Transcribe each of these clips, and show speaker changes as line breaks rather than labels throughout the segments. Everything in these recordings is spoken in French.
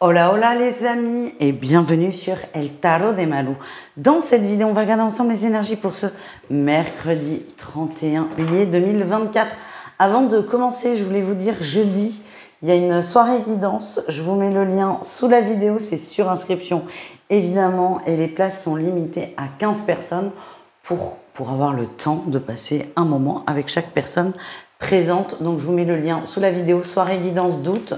Hola hola les amis et bienvenue sur El Tarot de Malou. Dans cette vidéo, on va regarder ensemble les énergies pour ce mercredi 31 juillet 2024. Avant de commencer, je voulais vous dire jeudi, il y a une soirée guidance. Je vous mets le lien sous la vidéo, c'est sur inscription évidemment et les places sont limitées à 15 personnes pour avoir le temps de passer un moment avec chaque personne présente. Donc je vous mets le lien sous la vidéo, soirée guidance d'août,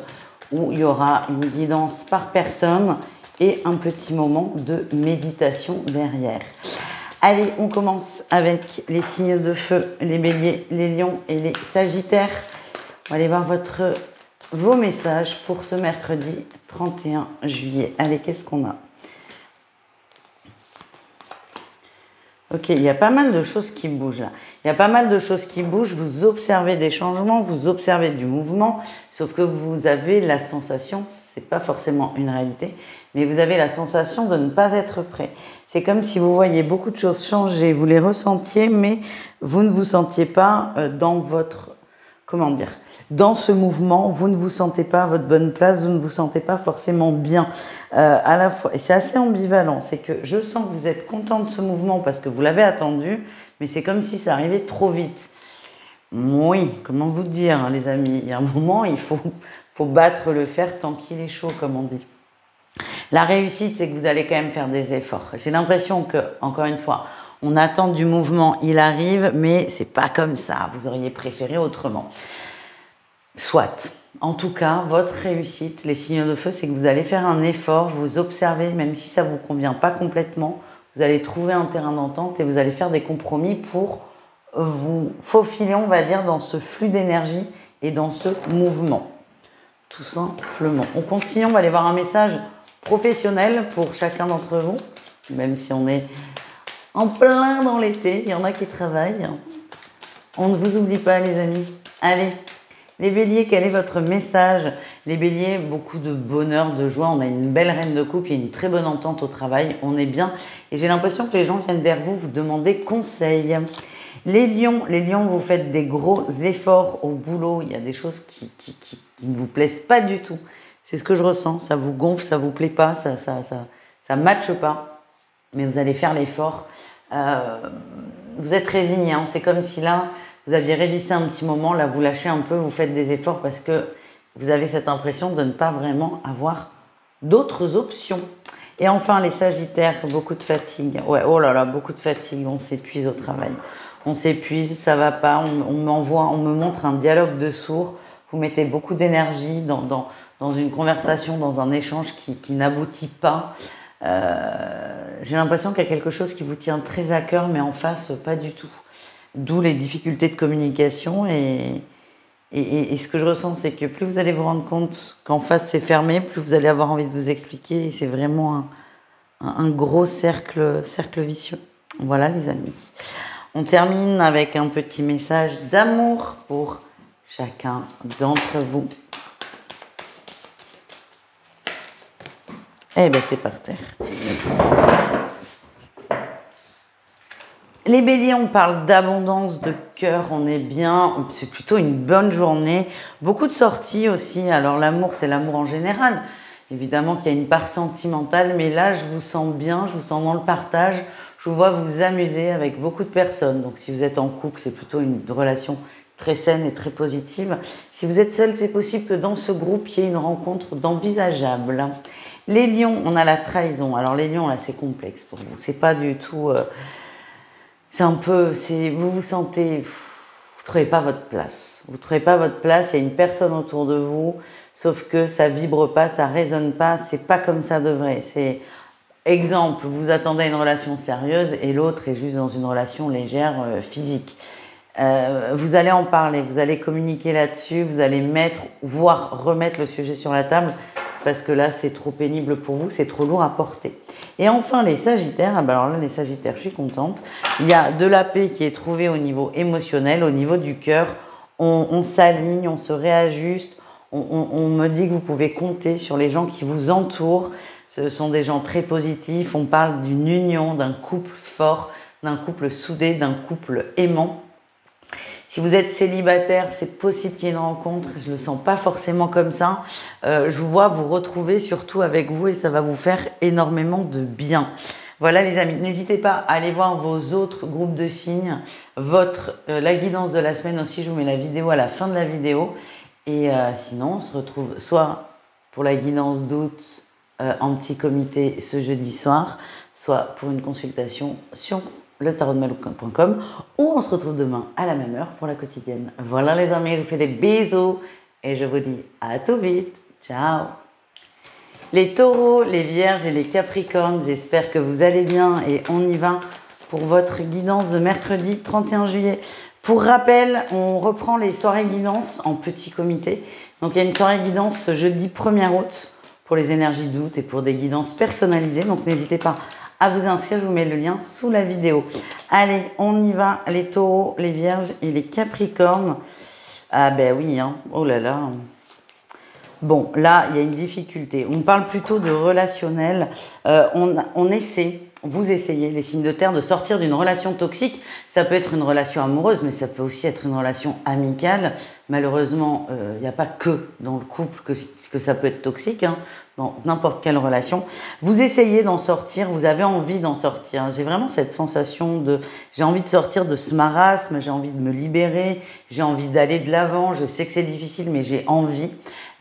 où il y aura une guidance par personne et un petit moment de méditation derrière. Allez, on commence avec les signes de feu, les béliers, les lions et les sagittaires. On va aller voir vos messages pour ce mercredi 31 juillet. Allez, qu'est-ce qu'on a ? Ok, il y a pas mal de choses qui bougent là. Il y a pas mal de choses qui bougent. Vous observez des changements, vous observez du mouvement, sauf que vous avez la sensation, c'est pas forcément une réalité, mais vous avez la sensation de ne pas être prêt. C'est comme si vous voyez beaucoup de choses changer, vous les ressentiez, mais vous ne vous sentiez pas dans votre, comment dire, dans ce mouvement, vous ne vous sentez pas à votre bonne place, vous ne vous sentez pas forcément bien à la fois. Et c'est assez ambivalent, c'est que je sens que vous êtes content de ce mouvement parce que vous l'avez attendu, mais c'est comme si ça arrivait trop vite. Oui, comment vous dire, hein, les amis, il y a un moment, il faut battre le fer tant qu'il est chaud, comme on dit. La réussite, c'est que vous allez quand même faire des efforts. J'ai l'impression que, encore une fois, on attend du mouvement, il arrive, mais c'est pas comme ça. Vous auriez préféré autrement. Soit. En tout cas, votre réussite, les signes de feu, c'est que vous allez faire un effort, vous observez, même si ça ne vous convient pas complètement, vous allez trouver un terrain d'entente et vous allez faire des compromis pour vous faufiler, on va dire, dans ce flux d'énergie et dans ce mouvement. Tout simplement. On continue, on va aller voir un message professionnel pour chacun d'entre vous, même si on est en plein dans l'été, il y en a qui travaillent. On ne vous oublie pas, les amis. Allez. Les béliers, quel est votre message? Les béliers, beaucoup de bonheur, de joie. On a une belle reine de coupe, il y a une très bonne entente au travail. On est bien. Et j'ai l'impression que les gens viennent vers vous, vous demander conseil. Les lions, vous faites des gros efforts au boulot. Il y a des choses qui ne vous plaisent pas du tout. C'est ce que je ressens. Ça vous gonfle, ça vous plaît pas, ça matche pas. Mais vous allez faire l'effort. Vous êtes résigné. Hein. C'est comme si là... vous aviez résisté un petit moment, là vous lâchez un peu, vous faites des efforts parce que vous avez cette impression de ne pas vraiment avoir d'autres options. Et enfin les sagittaires, beaucoup de fatigue. Ouais, oh là là, beaucoup de fatigue, on s'épuise au travail. On s'épuise, ça va pas, on me montre un dialogue de sourds. Vous mettez beaucoup d'énergie dans une conversation, dans un échange qui n'aboutit pas. J'ai l'impression qu'il y a quelque chose qui vous tient très à cœur, mais en face, pas du tout. D'où les difficultés de communication et ce que je ressens, c'est que plus vous allez vous rendre compte qu'en face c'est fermé, plus vous allez avoir envie de vous expliquer et c'est vraiment un gros cercle vicieux. Voilà les amis. On termine avec un petit message d'amour pour chacun d'entre vous. Eh bien c'est par terre. Les béliers, on parle d'abondance, de cœur, on est bien, c'est plutôt une bonne journée. Beaucoup de sorties aussi, alors l'amour, c'est l'amour en général. Évidemment qu'il y a une part sentimentale, mais là, je vous sens bien, je vous sens dans le partage. Je vous vois vous amuser avec beaucoup de personnes. Donc si vous êtes en couple, c'est plutôt une relation très saine et très positive. Si vous êtes seul, c'est possible que dans ce groupe, il y ait une rencontre d'envisageable. Les lions, on a la trahison. Alors les lions, là, c'est complexe pour vous. C'est pas du tout... c'est un peu, vous vous sentez, vous trouvez pas votre place. Vous trouvez pas votre place, il y a une personne autour de vous, sauf que ça vibre pas, ça résonne pas, c'est pas comme ça devrait. C'est, exemple, vous attendez une relation sérieuse et l'autre est juste dans une relation légère, physique. Vous allez en parler, vous allez communiquer là-dessus, vous allez voire remettre le sujet sur la table, parce que là, c'est trop pénible pour vous, c'est trop lourd à porter. Et enfin, les sagittaires, alors là, les sagittaires, je suis contente. Il y a de la paix qui est trouvée au niveau émotionnel, au niveau du cœur. On s'aligne, on se réajuste. On me dit que vous pouvez compter sur les gens qui vous entourent. Ce sont des gens très positifs. On parle d'une union, d'un couple fort, d'un couple soudé, d'un couple aimant. Si vous êtes célibataire, c'est possible qu'il y ait une rencontre. Je ne le sens pas forcément comme ça. Je vous vois vous retrouver surtout avec vous et ça va vous faire énormément de bien. Voilà les amis, n'hésitez pas à aller voir vos autres groupes de signes, la guidance de la semaine aussi, je vous mets la vidéo à la fin de la vidéo. Et sinon, on se retrouve soit pour la guidance d'août en petit comité ce jeudi soir, soit pour une consultation sur le tarotdemalou.com ou on se retrouve demain à la même heure pour la quotidienne. Voilà les amis, je vous fais des bisous et je vous dis à tout vite. Ciao. Les taureaux, les vierges et les capricornes, j'espère que vous allez bien et on y va pour votre guidance de mercredi 31 juillet. Pour rappel, on reprend les soirées guidance en petit comité. Donc il y a une soirée guidance ce jeudi 1er août pour les énergies d'août et pour des guidances personnalisées. Donc n'hésitez pas à vous inscrire, je vous mets le lien sous la vidéo. Allez, on y va, les taureaux, les vierges et les capricornes. Ah ben oui, hein. Oh là là. Bon, là, il y a une difficulté. On parle plutôt de relationnel. Vous essayez, les signes de terre, de sortir d'une relation toxique. Ça peut être une relation amoureuse, mais ça peut aussi être une relation amicale. Malheureusement, il n'y a pas que dans le couple que ça peut être toxique, hein, dans n'importe quelle relation. Vous essayez d'en sortir, vous avez envie d'en sortir. J'ai vraiment cette sensation j'ai envie de sortir de ce marasme, j'ai envie de me libérer, j'ai envie d'aller de l'avant. Je sais que c'est difficile, mais j'ai envie.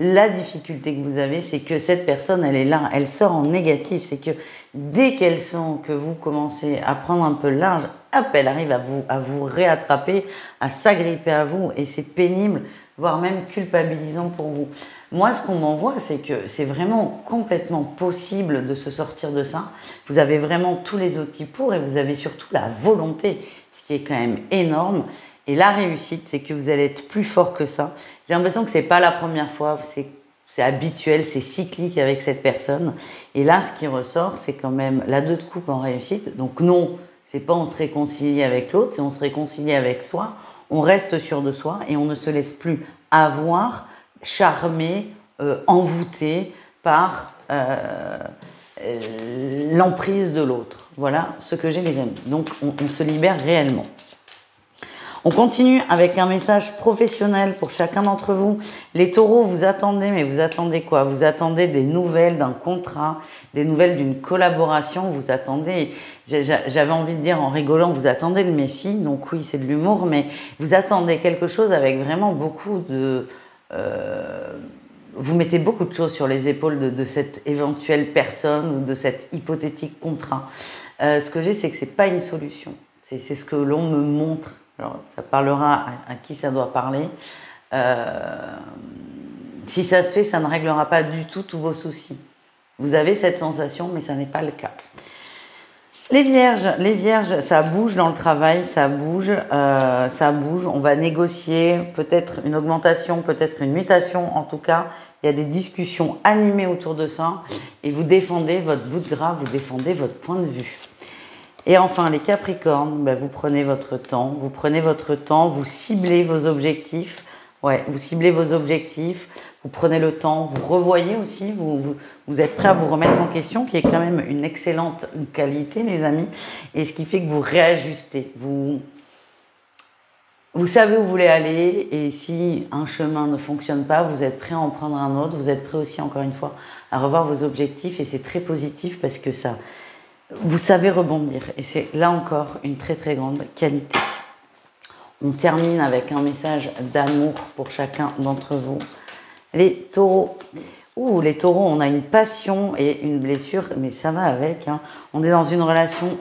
La difficulté que vous avez, c'est que cette personne, elle est là, elle sort en négatif. C'est que dès qu'elle sent que vous commencez à prendre un peu large, hop, elle arrive à vous réattraper, à s'agripper à vous. Et c'est pénible, voire même culpabilisant pour vous. Moi, ce qu'on m'envoie, c'est que c'est vraiment complètement possible de se sortir de ça. Vous avez vraiment tous les outils pour et vous avez surtout la volonté, ce qui est quand même énorme. Et la réussite, c'est que vous allez être plus fort que ça. J'ai l'impression que c'est pas la première fois, c'est habituel, c'est cyclique avec cette personne. Et là, ce qui ressort, c'est quand même la 2 de coupe en réussite. Donc non, c'est pas on se réconcilie avec l'autre, c'est on se réconcilie avec soi. On reste sûr de soi et on ne se laisse plus avoir, charmer, envoûter par l'emprise de l'autre. Voilà ce que j'ai les amis. Donc on se libère réellement. On continue avec un message professionnel pour chacun d'entre vous. Les taureaux, vous attendez, mais vous attendez quoi? Vous attendez des nouvelles d'un contrat, des nouvelles d'une collaboration, vous attendez, j'avais envie de dire en rigolant, vous attendez le Messie, donc oui, c'est de l'humour, mais vous attendez quelque chose avec vraiment beaucoup de... vous mettez beaucoup de choses sur les épaules de cette éventuelle personne ou de cet hypothétique contrat. Ce que j'ai, c'est que c'est pas une solution. C'est ce que l'on me montre. Alors, ça parlera à qui ça doit parler. Si ça se fait, ça ne réglera pas du tout tous vos soucis. Vous avez cette sensation, mais ça n'est pas le cas. Les vierges, ça bouge dans le travail, ça bouge. On va négocier peut-être une augmentation, peut-être une mutation. En tout cas, il y a des discussions animées autour de ça. Et vous défendez votre bout de gras, vous défendez votre point de vue. Et enfin, les capricornes, vous prenez votre temps, vous ciblez vos objectifs. Ouais, vous ciblez vos objectifs, vous prenez le temps, vous revoyez aussi, vous êtes prêt à vous remettre en question, qui est quand même une excellente qualité, les amis. Et ce qui fait que vous réajustez. Vous savez où vous voulez aller et si un chemin ne fonctionne pas, vous êtes prêt à en prendre un autre. Vous êtes prêt aussi, encore une fois, à revoir vos objectifs et c'est très positif parce que ça... Vous savez rebondir et c'est là encore une très très grande qualité. On termine avec un message d'amour pour chacun d'entre vous. Les taureaux. Les taureaux, on a une passion et une blessure, mais ça va avec. Hein. On est dans une relation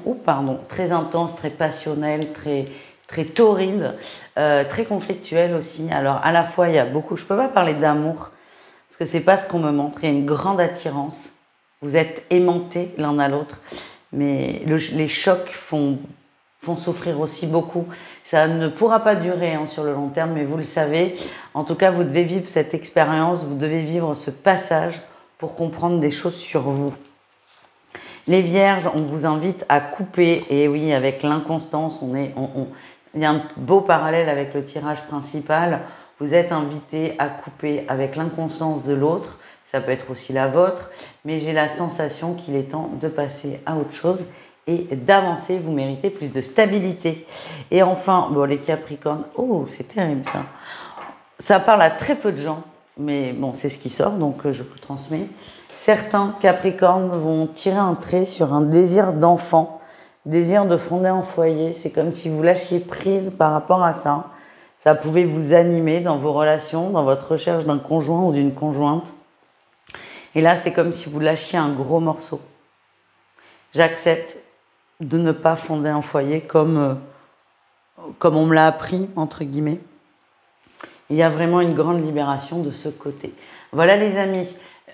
très intense, très passionnelle, très torride, très conflictuelle aussi. Alors à la fois, il y a beaucoup, je ne peux pas parler d'amour, parce que ce n'est pas ce qu'on me montre. Il y a une grande attirance. Vous êtes aimantés l'un à l'autre. Mais les chocs font souffrir aussi beaucoup. Ça ne pourra pas durer sur le long terme, mais vous le savez. En tout cas, vous devez vivre cette expérience, vous devez vivre ce passage pour comprendre des choses sur vous. Les vierges, on vous invite à couper. Et oui, avec l'inconstance, il y a un beau parallèle avec le tirage principal. Vous êtes invité à couper avec l'inconstance de l'autre. Ça peut être aussi la vôtre, mais j'ai la sensation qu'il est temps de passer à autre chose et d'avancer. Vous méritez plus de stabilité. Et enfin, bon, les Capricornes, oh, c'est terrible ça. Ça parle à très peu de gens, mais bon, c'est ce qui sort, donc je vous le transmets. Certains Capricornes vont tirer un trait sur un désir d'enfant, désir de fonder un foyer. C'est comme si vous lâchiez prise par rapport à ça. Ça pouvait vous animer dans vos relations, dans votre recherche d'un conjoint ou d'une conjointe. Et là, c'est comme si vous lâchiez un gros morceau. J'accepte de ne pas fonder un foyer comme on me l'a appris, entre guillemets. Il y a vraiment une grande libération de ce côté. Voilà les amis,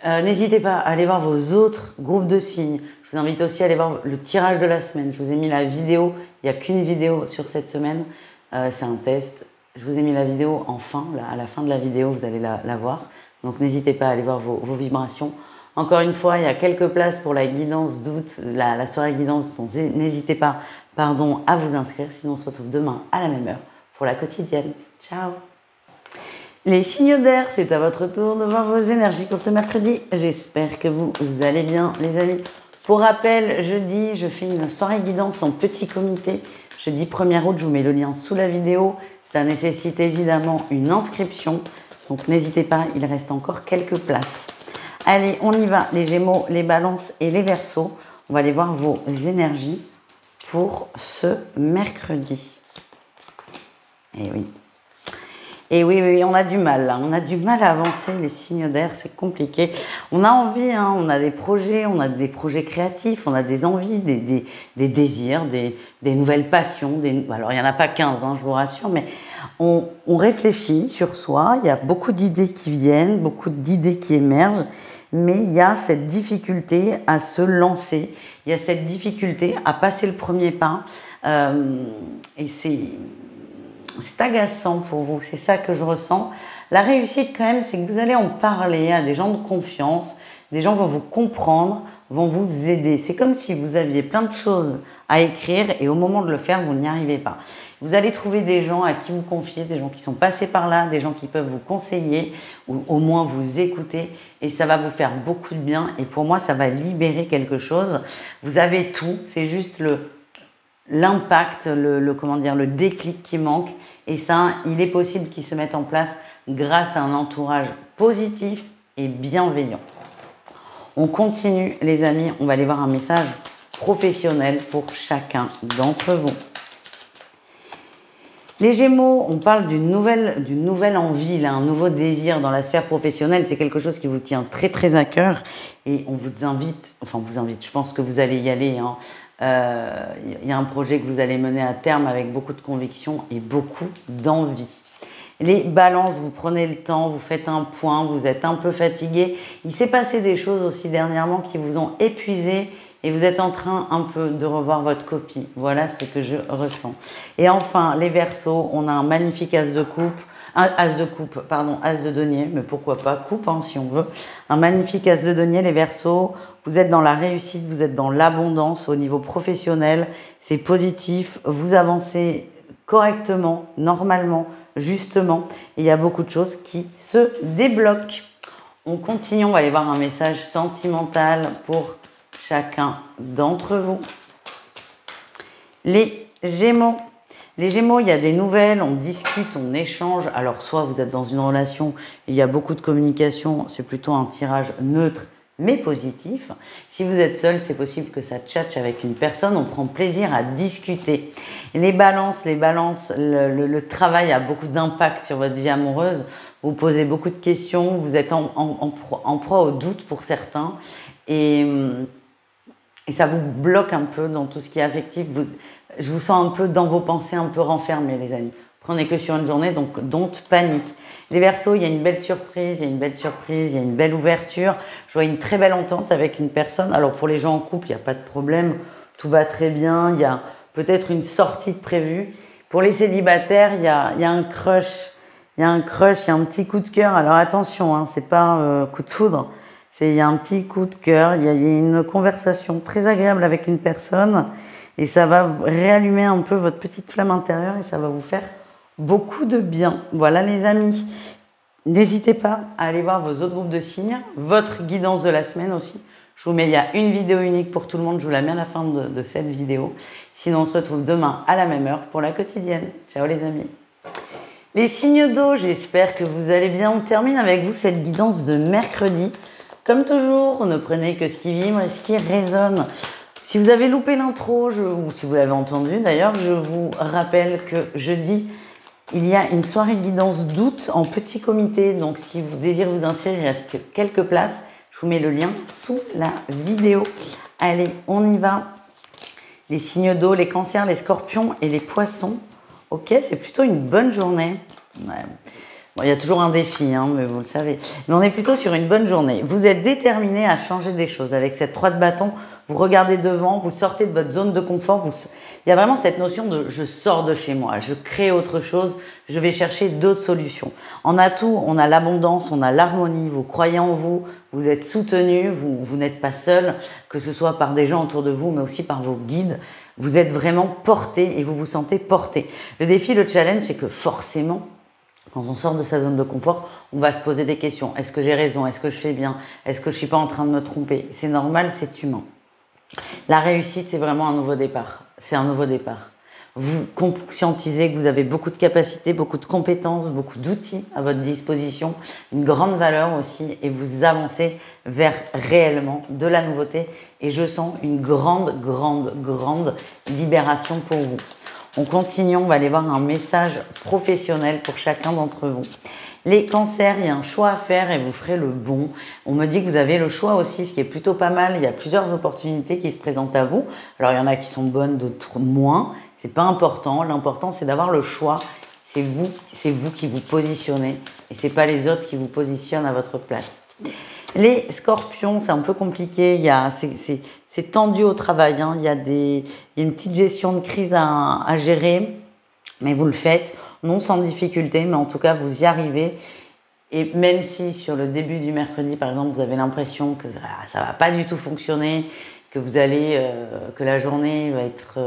n'hésitez pas à aller voir vos autres groupes de signes. Je vous invite aussi à aller voir le tirage de la semaine. Je vous ai mis la vidéo, il n'y a qu'une vidéo sur cette semaine, c'est un test. Je vous ai mis la vidéo en fin, là, à la fin de la vidéo, vous allez la voir. Donc n'hésitez pas à aller voir vos vibrations. Encore une fois, il y a quelques places pour la guidance d'août, la soirée guidance, donc n'hésitez pas à vous inscrire. Sinon, on se retrouve demain à la même heure pour la quotidienne. Ciao! Les signes d'air, c'est à votre tour de voir vos énergies pour ce mercredi. J'espère que vous allez bien, les amis. Pour rappel, jeudi, je fais une soirée guidance en petit comité. Jeudi 1er août, je vous mets le lien sous la vidéo. Ça nécessite évidemment une inscription. Donc n'hésitez pas, il reste encore quelques places. Allez, on y va, les Gémeaux, les Balances et les Verseaux. On va aller voir vos énergies pour ce mercredi. Et oui. Et oui, on a du mal, là. On a du mal à avancer, les signes d'air, c'est compliqué. On a envie, hein, on a des projets créatifs, on a des envies, des désirs, des nouvelles passions. Alors, il n'y en a pas 15, hein, je vous rassure, mais on réfléchit sur soi, il y a beaucoup d'idées qui viennent, beaucoup d'idées qui émergent, mais il y a cette difficulté à se lancer, il y a cette difficulté à passer le premier pas, et c'est agaçant pour vous, c'est ça que je ressens. La réussite quand même, c'est que vous allez en parler à des gens de confiance, des gens vont vous comprendre, vont vous aider. C'est comme si vous aviez plein de choses à écrire et au moment de le faire, vous n'y arrivez pas. Vous allez trouver des gens à qui vous confier, des gens qui sont passés par là, des gens qui peuvent vous conseiller ou au moins vous écouter et ça va vous faire beaucoup de bien et pour moi, ça va libérer quelque chose. Vous avez tout, c'est juste l'impact, le déclic qui manque. Et ça, il est possible qu'il se mette en place grâce à un entourage positif et bienveillant. On continue, les amis. On va aller voir un message professionnel pour chacun d'entre vous. Les Gémeaux, on parle d'une nouvelle envie, là, un nouveau désir dans la sphère professionnelle. C'est quelque chose qui vous tient très, très à cœur. Et on vous invite, je pense que vous allez y aller, hein. Y a un projet que vous allez mener à terme avec beaucoup de conviction et beaucoup d'envie. Les Balances, vous prenez le temps, vous faites un point, vous êtes un peu fatigué. Il s'est passé des choses aussi dernièrement qui vous ont épuisé et vous êtes en train un peu de revoir votre copie. Voilà ce que je ressens. Et enfin, les Verseaux, on a un magnifique as de coupe. As de denier, mais pourquoi pas, coupe hein, si on veut. Un magnifique as de denier, les Verseaux. Vous êtes dans la réussite, vous êtes dans l'abondance au niveau professionnel. C'est positif, vous avancez correctement, normalement, justement. Et il y a beaucoup de choses qui se débloquent. On continue, on va aller voir un message sentimental pour chacun d'entre vous. Les Gémeaux. Les Gémeaux, il y a des nouvelles, on discute, on échange. Alors, soit vous êtes dans une relation, il y a beaucoup de communication, c'est plutôt un tirage neutre, mais positif. Si vous êtes seul, c'est possible que ça tchatche avec une personne, on prend plaisir à discuter. Les Balances, le travail a beaucoup d'impact sur votre vie amoureuse. Vous posez beaucoup de questions, vous êtes en proie au doute pour certains. Et ça vous bloque un peu dans tout ce qui est affectif. Je vous sens un peu dans vos pensées, un peu renfermés, les amis. Prenez que sur une journée, donc don't panique. Les Verseaux, il y a une belle surprise, il y a une belle ouverture. Je vois une très belle entente avec une personne. Alors pour les gens en couple, il n'y a pas de problème, tout va très bien. Il y a peut-être une sortie de prévue. Pour les célibataires, il y a un crush. Il y a un petit coup de cœur. Alors attention, hein, c'est pas coup de foudre. Il y a un petit coup de cœur, il y a une conversation très agréable avec une personne et ça va réallumer un peu votre petite flamme intérieure et ça va vous faire beaucoup de bien. Voilà les amis, n'hésitez pas à aller voir vos autres groupes de signes, votre guidance de la semaine aussi. Je vous mets, il y a une vidéo unique pour tout le monde, je vous la mets à la fin de cette vidéo. Sinon, on se retrouve demain à la même heure pour la quotidienne. Ciao les amis. Les signes d'eau, j'espère que vous allez bien. On termine avec vous cette guidance de mercredi. Comme toujours, ne prenez que ce qui vibre et ce qui résonne. Si vous avez loupé l'intro, ou si vous l'avez entendu d'ailleurs, je vous rappelle que jeudi, il y a une soirée de guidance d'août en petit comité. Donc, si vous désirez vous inscrire, il reste quelques places. Je vous mets le lien sous la vidéo. Allez, on y va. Les signes d'eau, les cancers, les scorpions et les poissons. Ok, c'est plutôt une bonne journée. Ouais. Bon, il y a toujours un défi, hein, mais vous le savez. Mais on est plutôt sur une bonne journée. Vous êtes déterminé à changer des choses. Avec cette 3 de bâton, vous regardez devant, vous sortez de votre zone de confort. Il y a vraiment cette notion de je sors de chez moi, je crée autre chose, je vais chercher d'autres solutions. En atout, on a l'abondance, on a l'harmonie, vous croyez en vous, vous êtes soutenu, vous n'êtes pas seul, que ce soit par des gens autour de vous, mais aussi par vos guides. Vous êtes vraiment porté et vous vous sentez porté. Le défi, le challenge, c'est que forcément, quand on sort de sa zone de confort, on va se poser des questions. Est-ce que j'ai raison? Est-ce que je fais bien? Est-ce que je suis pas en train de me tromper? C'est normal, c'est humain. La réussite, c'est vraiment un nouveau départ. C'est un nouveau départ. Vous conscientisez que vous avez beaucoup de capacités, beaucoup de compétences, beaucoup d'outils à votre disposition, une grande valeur aussi, et vous avancez vers réellement de la nouveauté. Et je sens une grande libération pour vous. On continue, on va aller voir un message professionnel pour chacun d'entre vous. Les cancers, il y a un choix à faire et vous ferez le bon. On me dit que vous avez le choix aussi, ce qui est plutôt pas mal. Il y a plusieurs opportunités qui se présentent à vous. Alors, il y en a qui sont bonnes, d'autres moins. C'est pas important. L'important, c'est d'avoir le choix. C'est vous qui vous positionnez et c'est pas les autres qui vous positionnent à votre place. Les scorpions, c'est un peu compliqué. C'est tendu au travail. Hein. Il y a une petite gestion de crise à gérer, mais vous le faites. Non sans difficulté, mais en tout cas, vous y arrivez. Et même si sur le début du mercredi, par exemple, vous avez l'impression que ça va pas du tout fonctionner, que que la journée va être...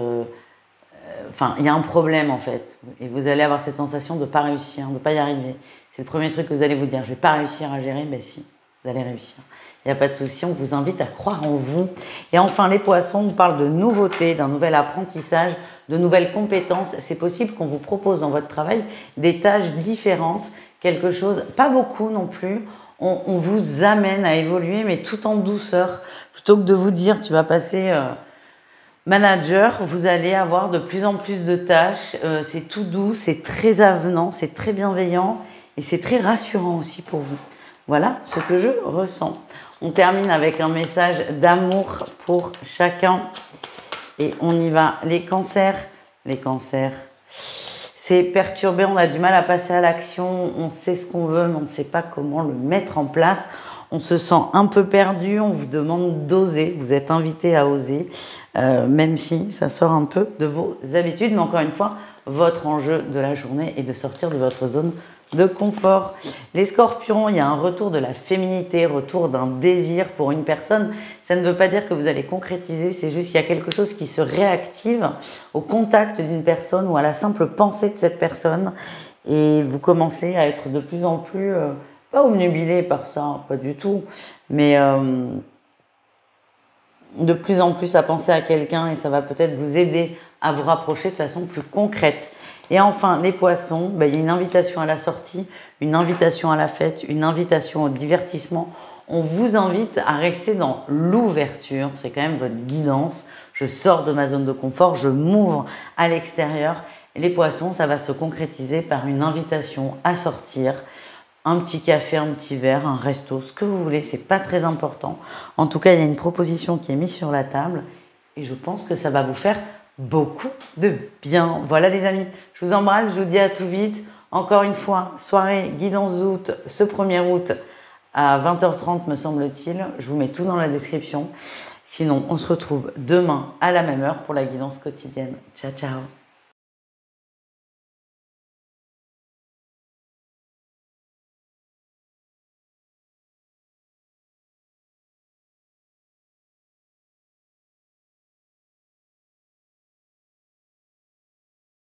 Enfin, il y a un problème en fait. Et vous allez avoir cette sensation de ne pas réussir, de ne pas y arriver. C'est le premier truc que vous allez vous dire. Je ne vais pas réussir à gérer. Ben si, vous allez réussir. Il n'y a pas de souci, on vous invite à croire en vous. Et enfin, les poissons, on parle de nouveautés, d'un nouvel apprentissage, de nouvelles compétences. C'est possible qu'on vous propose dans votre travail des tâches différentes, quelque chose, pas beaucoup non plus. On vous amène à évoluer, mais tout en douceur. Plutôt que de vous dire, tu vas passer manager, vous allez avoir de plus en plus de tâches. C'est tout doux, c'est très avenant, c'est très bienveillant et c'est très rassurant aussi pour vous. Voilà ce que je ressens. On termine avec un message d'amour pour chacun. Et on y va. Les cancers, c'est perturbé, on a du mal à passer à l'action, on sait ce qu'on veut, mais on ne sait pas comment le mettre en place. On se sent un peu perdu, on vous demande d'oser, vous êtes invité à oser, même si ça sort un peu de vos habitudes. Mais encore une fois, votre enjeu de la journée est de sortir de votre zone de confort. Les scorpions, il y a un retour de la féminité, retour d'un désir pour une personne. Ça ne veut pas dire que vous allez concrétiser, c'est juste qu'il y a quelque chose qui se réactive au contact d'une personne ou à la simple pensée de cette personne. Et vous commencez à être de plus en plus, pas obnubilé par ça, pas du tout, mais de plus en plus à penser à quelqu'un et ça va peut-être vous aider à vous rapprocher de façon plus concrète. Et enfin, les poissons, il y a une invitation à la sortie, une invitation à la fête, une invitation au divertissement. On vous invite à rester dans l'ouverture, c'est quand même votre guidance. Je sors de ma zone de confort, je m'ouvre à l'extérieur. Les poissons, ça va se concrétiser par une invitation à sortir, un petit café, un petit verre, un resto, ce que vous voulez, c'est pas très important. En tout cas, il y a une proposition qui est mise sur la table et je pense que ça va vous faire beaucoup de bien. Voilà les amis, je vous embrasse, je vous dis à tout vite. Encore une fois, soirée guidance d'août, ce 1er août à 20h30 me semble-t-il. Je vous mets tout dans la description. Sinon, on se retrouve demain à la même heure pour la guidance quotidienne. Ciao, ciao.